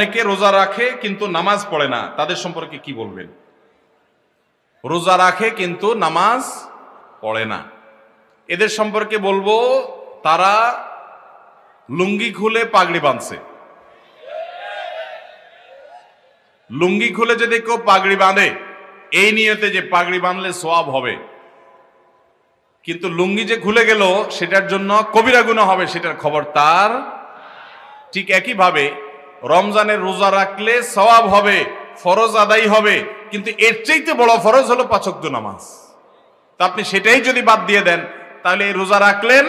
অনেকে রোজা রাখে কিন্তু নামাজ পড়ে না, তাদের সম্পর্কে কি বলবেন? রোজা রাখে কিন্তু নামাজ পড়ে না, এদের সম্পর্কে বলবো তারা লুঙ্গি খুলে পাগড়ি বাঁধছে। লুঙ্গি খুলে যদি কেউ পাগড়ি বাঁধে এই নিয়তে যে পাগড়ি বাঁধলে সওয়াব হবে, কিন্তু লুঙ্গি যে খুলে গেল সেটার জন্য কবিরা গুনাহ হবে, সেটার খবর তার। ঠিক একইভাবে রমজানের রোজা রাখলে সওয়াব হবে, ফরজ আদায় হবে, কিন্তু এর চাইতে বড় ফরজ হলো 5 ওয়াক্ত নামাজ। তা আপনি সেটাই যদি বাদ দিয়ে দেন তাহলে এই রোজা রাখলেন,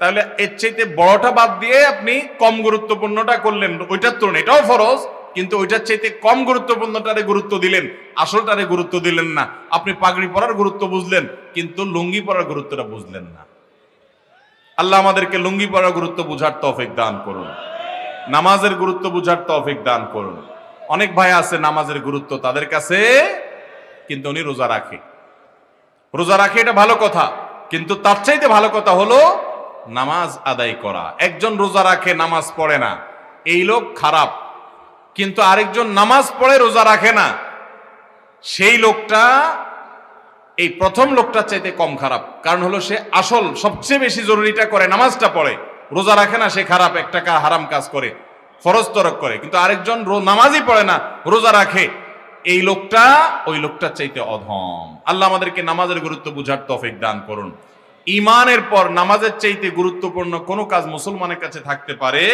তাহলে এর চাইতে বড়টা বাদ দিয়ে আপনি কম গুরুত্বপূর্ণটা করলেন। ওইটার তুলনায় এটাও ফরজ, কিন্তু ওইটার চাইতে কম গুরুত্বপূর্ণটারে গুরুত্ব দিলেন, আসলটারে গুরুত্ব দিলেন না। আপনি পাগড়ি পরার গুরুত্ব বুঝলেন কিন্তু লুঙ্গি পরার গুরুত্বটা বুঝলেন না। আল্লাহ আমাদেরকে লুঙ্গি পরার গুরুত্ব বুঝার তৌফিক দান করুন, নামাজের গুরুত্ব বুঝার তৌফিক দান করুন। অনেক ভাই আছে নামাজের গুরুত্ব তাদের কাছে, কিন্তু উনি রোজা রাখে। রোজা রাখে এটা ভালো কথা, কিন্তু তার চাইতে ভালো কথা হলো নামাজ আদায় করা। একজন রোজা রাখে নামাজ পড়ে না, এই লোক খারাপ। কিন্তু আরেকজন নামাজ পড়ে রোজা রাখে না, সেই লোকটা এই প্রথম লোকটার চাইতে কম খারাপ। কারণ হলো সে আসল সবচেয়ে বেশি জরুরিটা করে, নামাজটা পড়ে, রোজা রাখে না, সে খারাপ, একটা হারাম কাজ করে, ফরজ তরক করে। কিন্তু আরেকজন নামাজই পড়ে না, রোজা রাখে, এই লোকটা ওই লোকটার চাইতে অধম। আল্লাহ আমাদেরকে নামাজের গুরুত্ব বুঝার তৌফিক দান করুন। ঈমানের পর নামাজের চাইতে গুরুত্বপূর্ণ কোনো কাজ মুসলমানের কাছে থাকতে পারে